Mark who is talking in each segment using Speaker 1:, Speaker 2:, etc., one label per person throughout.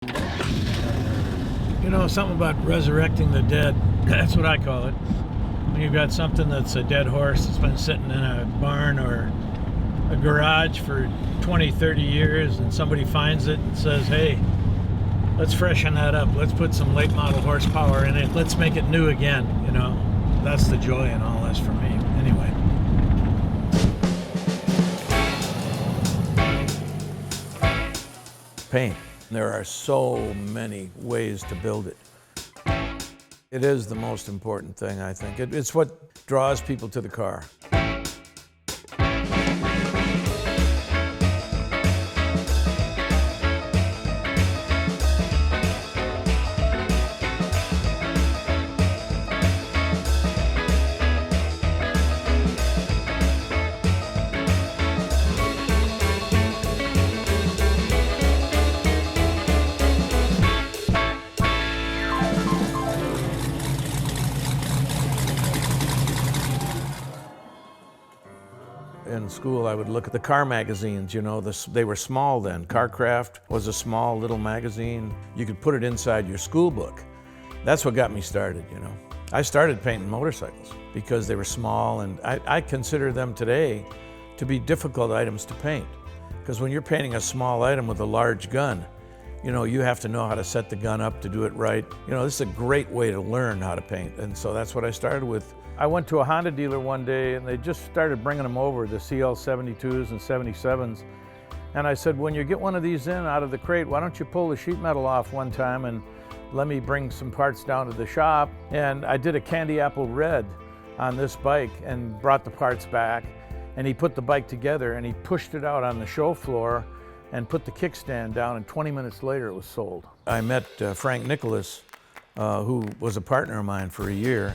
Speaker 1: You know, something about resurrecting the dead. That's what I call it. When you've got something that's a dead horse that's been sitting in a barn or a garage for 20, 30 years and somebody finds it and says, hey, let's freshen that up. Let's put some late model horsepower in it. Let's make it new again, you know. That's the joy in all this for me, anyway. Paint. There are so many ways to build it. It is the most important thing, I think. It's what draws people to the car. In school, I would look at the car magazines, you know, they were small then. Carcraft was a small little magazine. You could put it inside your school book. That's what got me started, you know. I started painting motorcycles because they were small, and I consider them today to be difficult items to paint. Because when you're painting a small item with a large gun, you know, you have to know how to set the gun up to do it right. You know, this is a great way to learn how to paint, and so that's what I started with. I went to a Honda dealer one day and they just started bringing them over, the CL72s and 77s. And I said, when you get one of these in out of the crate, why don't you pull the sheet metal off one time and let me bring some parts down to the shop. And I did a candy apple red on this bike and brought the parts back. And he put the bike together and he pushed it out on the show floor and put the kickstand down, and 20 minutes later it was sold. I met Frank Nicholas, who was a partner of mine for a year.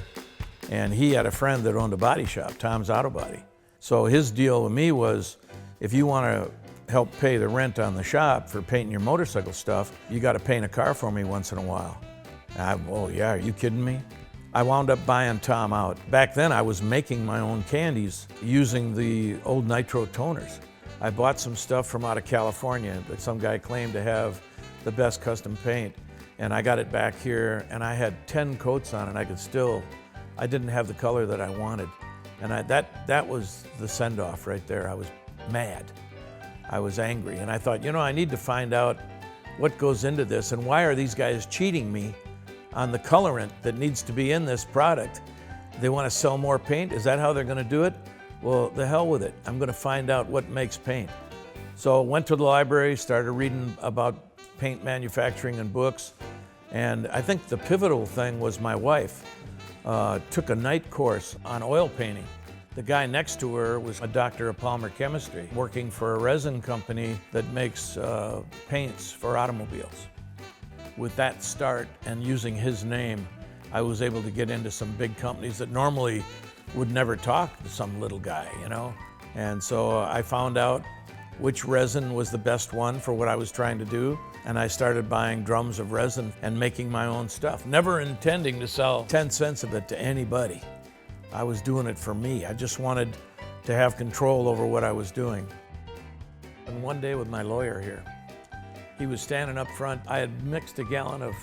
Speaker 1: And he had a friend that owned a body shop, Tom's Auto Body. So his deal with me was, if you want to help pay the rent on the shop for painting your motorcycle stuff, you got to paint a car for me once in a while. Oh yeah, are you kidding me? I wound up buying Tom out. Back then I was making my own candies using the old nitro toners. I bought some stuff from out of California that some guy claimed to have the best custom paint. And I got it back here and I had 10 coats on it. I didn't have the color that I wanted. And that was the send-off right there. I was mad. I was angry. And I thought, you know, I need to find out what goes into this and why are these guys cheating me on the colorant that needs to be in this product. They want to sell more paint? Is that how they're going to do it? Well, the hell with it. I'm going to find out what makes paint. So went to the library, started reading about paint manufacturing and books. And I think the pivotal thing was my wife. Took a night course on oil painting. The guy next to her was a doctor of polymer chemistry, working for a resin company that makes paints for automobiles. With that start and using his name, I was able to get into some big companies that normally would never talk to some little guy, you know? And so I found out which resin was the best one for what I was trying to do. And I started buying drums of resin and making my own stuff, never intending to sell 10 cents of it to anybody. I was doing it for me. I just wanted to have control over what I was doing. And one day with my lawyer here, he was standing up front. I had mixed a gallon of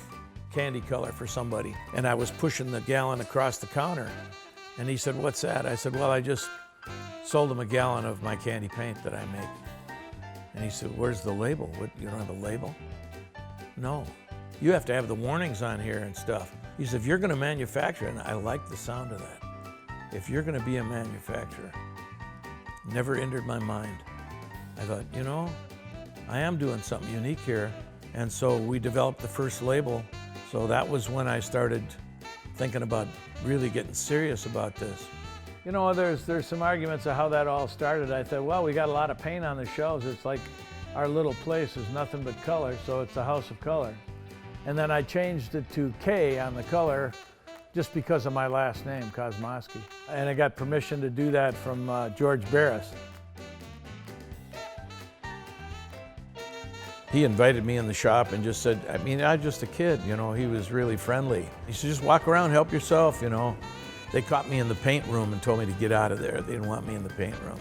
Speaker 1: candy color for somebody, and I was pushing the gallon across the counter. And he said, "What's that?" I said, "Well, I just sold him a gallon of my candy paint that I make." And he said, "Where's the label? What, you don't have a label?" "No, you have to have the warnings on here and stuff." He said, "If you're gonna manufacture," and I like the sound of that, "if you're gonna be a manufacturer," never entered my mind. I thought, you know, I am doing something unique here. And so we developed the first label. So that was when I started thinking about really getting serious about this. You know, there's some arguments of how that all started. I thought, well, we got a lot of paint on the shelves. It's like our little place is nothing but color, so it's the House of Kolor. And then I changed it to K on the color just because of my last name, Kosmoski. And I got permission to do that from George Barris. He invited me in the shop and just said, I mean, I was just a kid, you know, he was really friendly. He said, just walk around, help yourself, you know. They caught me in the paint room and told me to get out of there. They didn't want me in the paint room.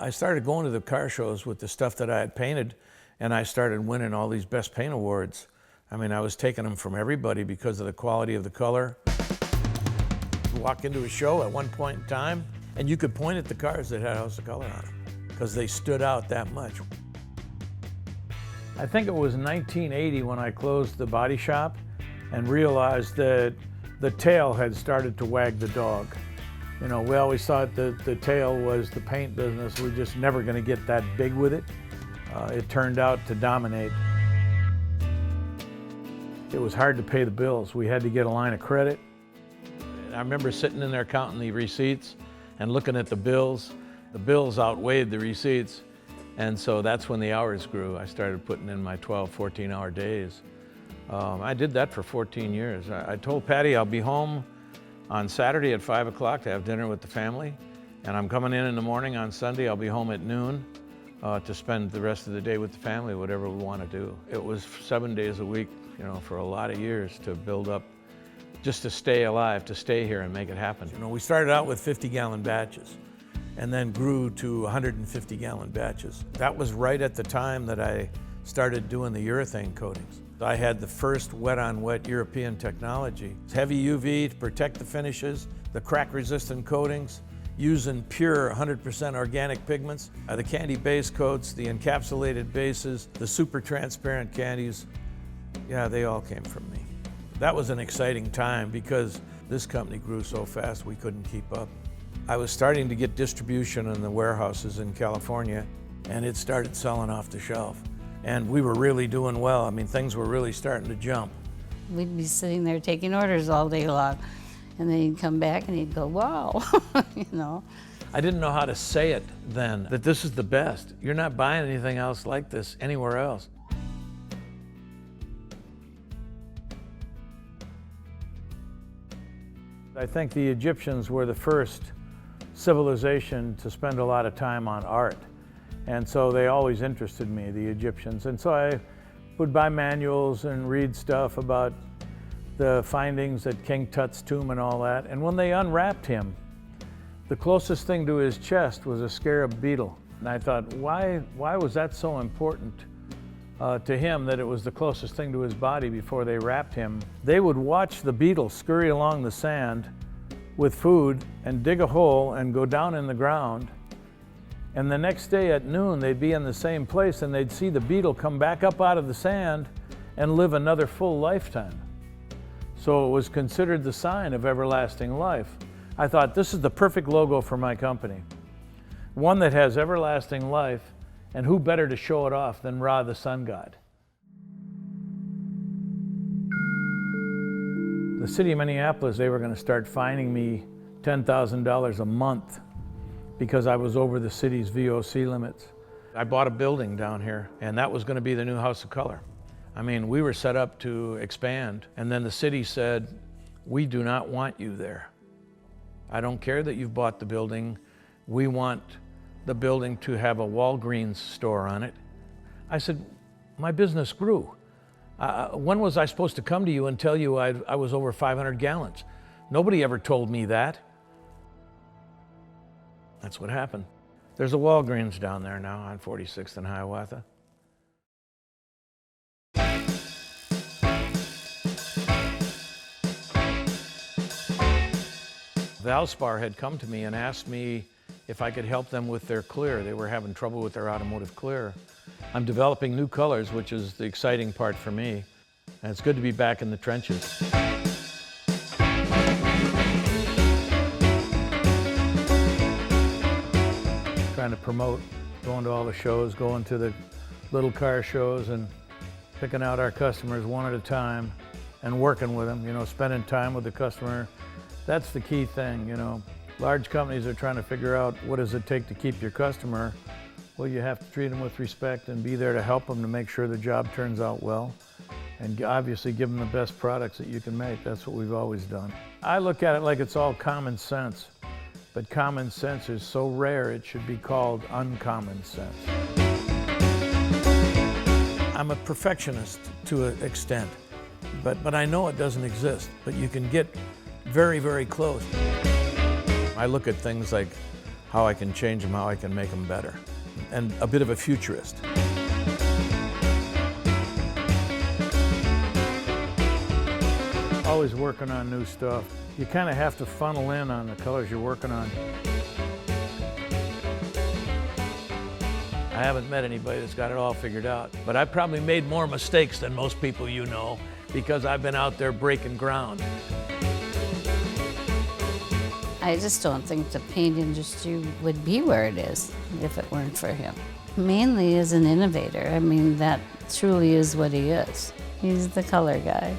Speaker 1: I started going to the car shows with the stuff that I had painted, and I started winning all these best paint awards. I mean, I was taking them from everybody because of the quality of the color. You walk into a show at one point in time, and you could point at the cars that had House of Kolor on them because they stood out that much. I think it was 1980 when I closed the body shop and realized that the tail had started to wag the dog. You know, we always thought that the tail was the paint business. We're just never going to get that big with it. It turned out to dominate. It was hard to pay the bills. We had to get a line of credit. I remember sitting in there counting the receipts and looking at the bills. The bills outweighed the receipts. And so that's when the hours grew. I started putting in my 12, 14-hour days. I did that for 14 years. I told Patty I'll be home on Saturday at 5 o'clock to have dinner with the family. And I'm coming in the morning on Sunday. I'll be home at noon to spend the rest of the day with the family, whatever we want to do. It was 7 days a week, you know, for a lot of years to build up, just to stay alive, to stay here and make it happen. You know, we started out with 50-gallon batches and then grew to 150-gallon batches. That was right at the time that I started doing the urethane coatings. I had the first wet-on-wet European technology. It's heavy UV to protect the finishes, the crack-resistant coatings, using pure 100% organic pigments, the candy base coats, the encapsulated bases, the super transparent candies. Yeah, they all came from me. That was an exciting time because this company grew so fast we couldn't keep up. I was starting to get distribution in the warehouses in California, and it started selling off the shelf. And we were really doing well. I mean, things were really starting to jump.
Speaker 2: We'd be sitting there taking orders all day long, and then he'd come back and he'd go, wow, you know.
Speaker 1: I didn't know how to say it then, that this is the best. You're not buying anything else like this anywhere else. I think the Egyptians were the first civilization to spend a lot of time on art. And so they always interested me, the Egyptians. And so I would buy manuals and read stuff about the findings at King Tut's tomb and all that. And when they unwrapped him, the closest thing to his chest was a scarab beetle. And I thought, why was that so important to him that it was the closest thing to his body before they wrapped him? They would watch the beetle scurry along the sand with food and dig a hole and go down in the ground. And the next day at noon, they'd be in the same place and they'd see the beetle come back up out of the sand and live another full lifetime. So it was considered the sign of everlasting life. I thought, this is the perfect logo for my company. One that has everlasting life, and who better to show it off than Ra, the sun god? The city of Minneapolis, they were going to start fining me $10,000 a month because I was over the city's VOC limits. I bought a building down here, and that was going to be the new House of Kolor. I mean, we were set up to expand, and then the city said, we do not want you there. I don't care that you've bought the building. We want the building to have a Walgreens store on it. I said, my business grew. When was I supposed to come to you and tell you I was over 500 gallons? Nobody ever told me that. That's what happened. There's a Walgreens down there now on 46th and Hiawatha. Valspar had come to me and asked me if I could help them with their clear. They were having trouble with their automotive clear. I'm developing new colors, which is the exciting part for me. And it's good to be back in the trenches. Trying to promote, going to all the shows, going to the little car shows and picking out our customers one at a time and working with them, you know, spending time with the customer. That's the key thing, you know. Large companies are trying to figure out what does it take to keep your customer. Well, you have to treat them with respect and be there to help them to make sure the job turns out well. And obviously give them the best products that you can make. That's what we've always done. I look at it like it's all common sense. But common sense is so rare, it should be called uncommon sense. I'm a perfectionist to an extent, but I know it doesn't exist, but you can get very, very close. I look at things like how I can change them, how I can make them better, and a bit of a futurist. Always working on new stuff. You kind of have to funnel in on the colors you're working on. I haven't met anybody that's got it all figured out, but I've probably made more mistakes than most people you know because I've been out there breaking ground.
Speaker 2: I just don't think the paint industry would be where it is if it weren't for him. Mainly as an innovator. I mean, that truly is what he is. He's the color guy.